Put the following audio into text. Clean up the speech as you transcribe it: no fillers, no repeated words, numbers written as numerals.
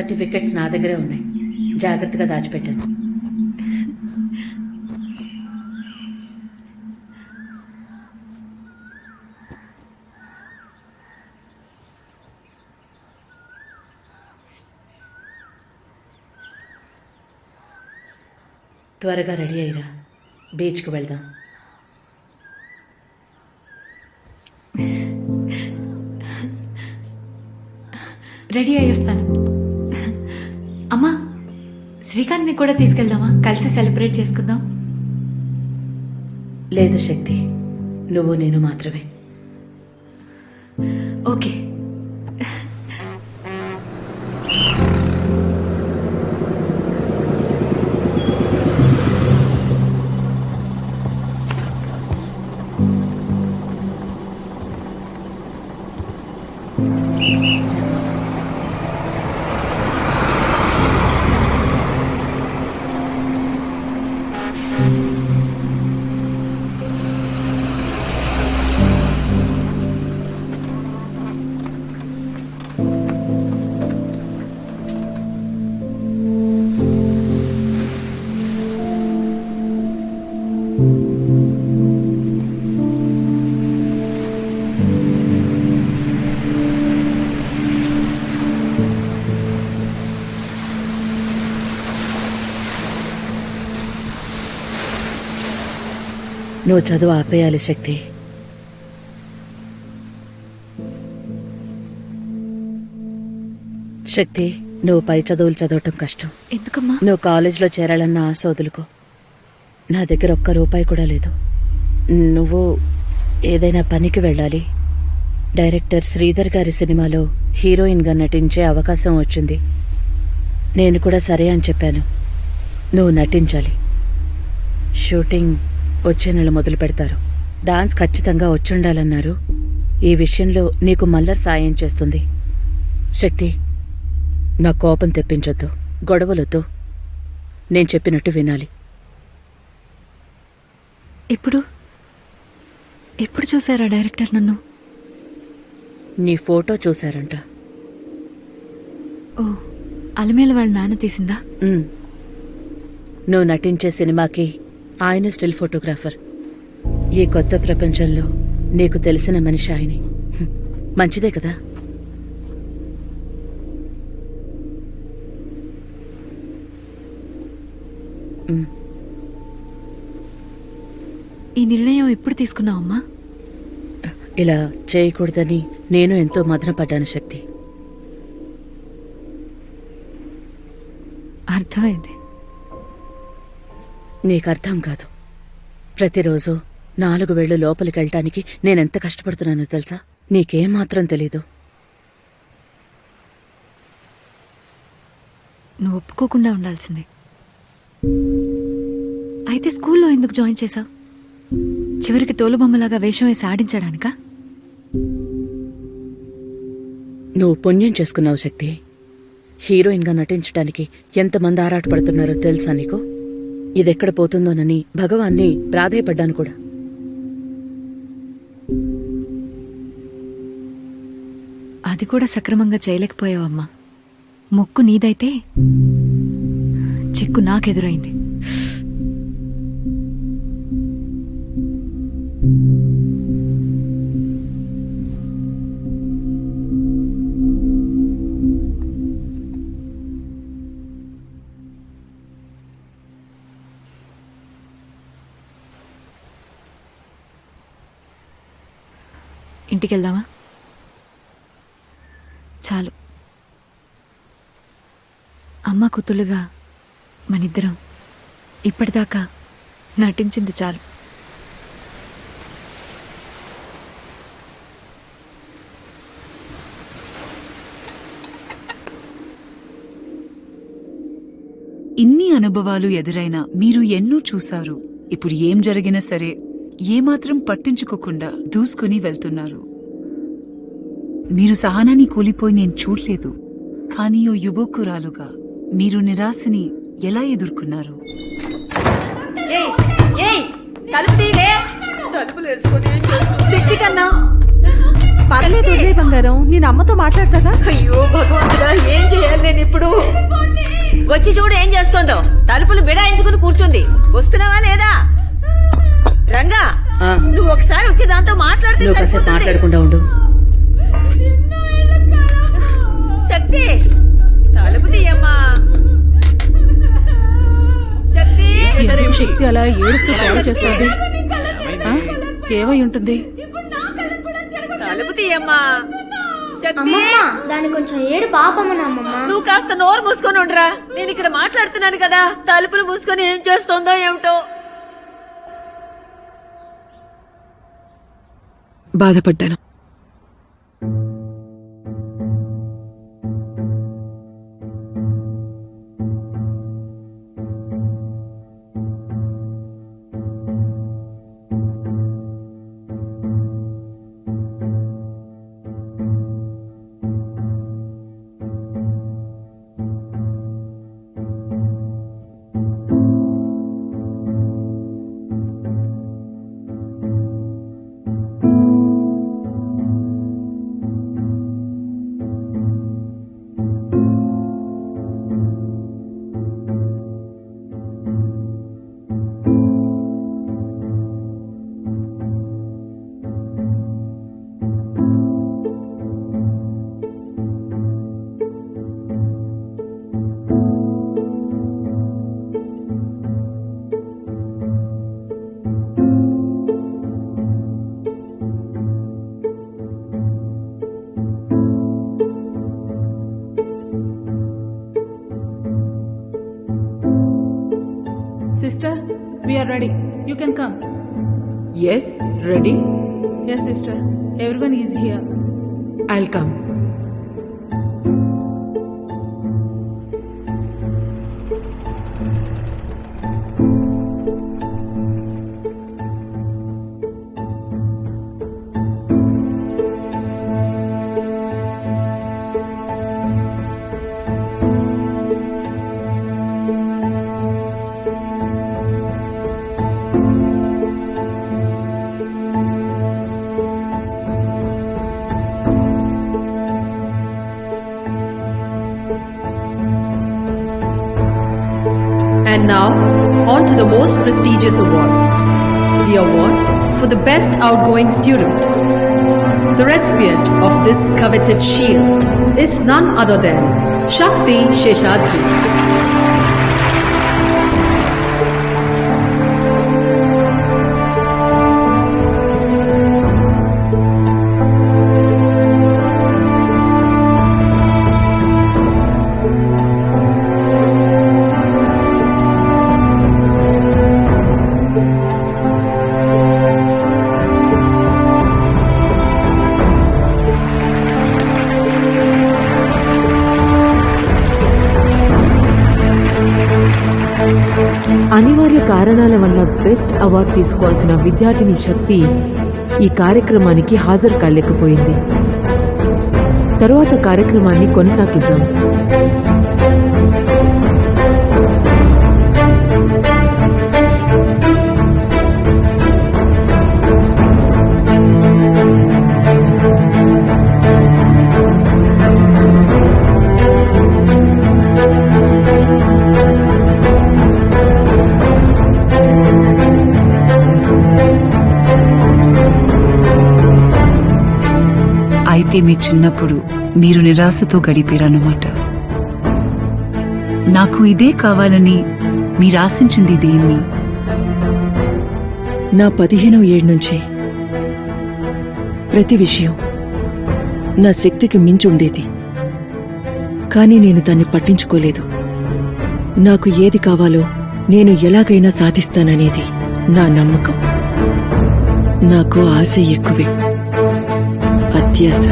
Certificates నా దగ్గరే ఉన్నాయి, జాగ్రత్తగా దాచిపెట్టాను. త్వరగా రెడీ అయ్యిరా, బీచ్కి వెళ్దాం. రెడీ అయ్యేస్తాను. అమ్మా, శ్రీకాంత్ని కూడా తీసుకెళ్దామా? కలిసి సెలబ్రేట్ చేసుకుందాం. లేదు శక్తి, నువ్వు నేను మాత్రమే. ఓకే. నువ్వు చదువు ఆపేయాలి శక్తి. శక్తి, నువ్వు పై చదువులు చదవటం కష్టం. ఎందుకమ్మా? నువ్వు కాలేజీలో చేరాలన్న ఆశ వదులుకో. నా దగ్గర ఒక్క రూపాయి కూడా లేదు. నువ్వు ఏదైనా పనికి వెళ్ళాలి. డైరెక్టర్ శ్రీధర్ గారి సినిమాలో హీరోయిన్గా నటించే అవకాశం వచ్చింది. నేను కూడా సరే అని చెప్పాను. నువ్వు నటించాలి. షూటింగ్ వచ్చే నెల మొదలు పెడతారు. డాన్స్ ఖచ్చితంగా వచ్చుండాలన్నారు. ఈ విషయంలో నీకు మల్లర్ సాయం చేస్తుంది. శక్తి, నా కోపం తెప్పించొద్దు, గొడవలొద్దు. నేను చెప్పినట్టు వినాలి. ఎప్పుడు చూసారా డైరెక్టర్ నన్ను? నీ ఫోటో చూశారంట. ఓ, అలమేల వాళ్ళ నాన్న తీసిందా? నువ్వు నటించే సినిమాకి ఆయన స్టిల్ ఫోటోగ్రాఫర్. ఈ కొత్త ప్రపంచంలో నీకు తెలిసిన మనిషి ఆయనే. మంచిదే కదా? ఈ నిర్ణయం ఎప్పుడు తీసుకున్నావమ్మా? ఇలా చేయకూడదని నేను ఎంతో మదనపడ్డాను శక్తి. అర్థమైంది. నీకు అర్థం కాదు. ప్రతిరోజు 4 వేళ్లు లోపలికి వెళ్ళటానికి నేనెంత కష్టపడుతున్నానో తెలుసా? నీకేం మాత్రం తెలీదు. నువ్వు ఒప్పుకోకుండా ఉండాల్సిందే. అయితే స్కూల్లో ఎందుకు జాయిన్ చేశావు? చివరికి తోలుబొమ్మలాగా వేషం వేసి ఆడించడానికా? నువ్వు పుణ్యం చేసుకున్నావు శక్తి. హీరోయిన్గా నటించడానికి ఎంతమంది ఆరాటపడుతున్నారో తెలుసా నీకు? ఇదెక్కడ పోతుందోనని భగవాన్ని ప్రాధేయపడ్డాను కూడా. అది కూడా సక్రమంగా చేయలేకపోయావమ్మా. మొక్కు నీదైతే చిక్కు నాకెదురైంది. ఇంటికెళ్దామా? చాలు. అమ్మ కూతులుగా మనిద్దరం ఇప్పటిదాకా నటించింది చాలు. ఇన్ని అనుభవాలు ఎదురైనా మీరు ఎన్నో చూశారు. ఇప్పుడు ఏం జరిగినా సరే ఏమాత్రం పట్టించుకోకుండా దూసుకుని వెళ్తున్నారు. మీరు సహనాన్ని కూలిపోయి నేను చూడలేదు. కానీ ఓ యువకురాలుగా మీరు నిరాశని ఎలా ఎదుర్కొన్నారు? శక్తి కన్నా పర్లేదు వదిలే బంగారం, నేను అమ్మతో మాట్లాడతాగా. అయ్యో భగవంతుడా, ఏం చేయాలి నేను ఇప్పుడు? వచ్చి చూడు ఏం చేస్తోందో. తలుపులు బిడాయించుకుని కూర్చుంది. వస్తున్నావా లేదా? రంగా, ఆ. నువ్వు ఒకసారి వచ్చి దాంతో మాట్లాడితే నువ్వు కాసేపు సరిపోతుంది. మాట్లాడకుండా ఉండు. శక్తి, తలుపు తీయమ్మా. శక్తి, ఎందుకు శక్తి అలా ఏడుస్తూ కాల్ చేస్తుంది? ఆ? ఏమై ఉంటుంది? తలుపు తీయమ్మా. శక్తి, అమ్మమ్మ దాని కొంచెం ఏడు పాపమ్మన అమ్మమ్మ. నువ్వు కాస్త నోరు మూసుకొని ఉండరా. నేను ఇక్కడ మాట్లాడుతున్నాను కదా. తలుపులు మూసుకొని ఏం చేస్తోందో ఏమిటో. బాధపడ్డాను. Sister, we are ready. You can come. Yes, ready? Yes, sister. Everyone is here. I'll come. And now, on to the most prestigious award. The award for the best outgoing student. The recipient of this coveted shield is none other than Shakti Sheshadri. అనివార్య కారణాల వల్ల best award తీసుకోవాల్సిన విద్యార్థిని శక్తి ఈ కార్యక్రమానికి హాజరు కాలేకపోయింది. తరువాత కార్యక్రమాన్ని కొనసాగిద్దాం. అయితే మీ చిన్నప్పుడు మీరు నిరాశతో గడిపారన్నమాట. నాకు ఇదే కావాలని మీరు ఆశించింది దేన్ని? నా 15వ ఏడు నుంచి ప్రతి విషయం నా శక్తికి మించి ఉండేది. కానీ నేను దాన్ని పట్టించుకోలేదు. నాకు ఏది కావాలో నేను ఎలాగైనా సాధిస్తాననేది నా నమ్మకం. నాకు ఆశ ఎక్కువే, అత్యాశ.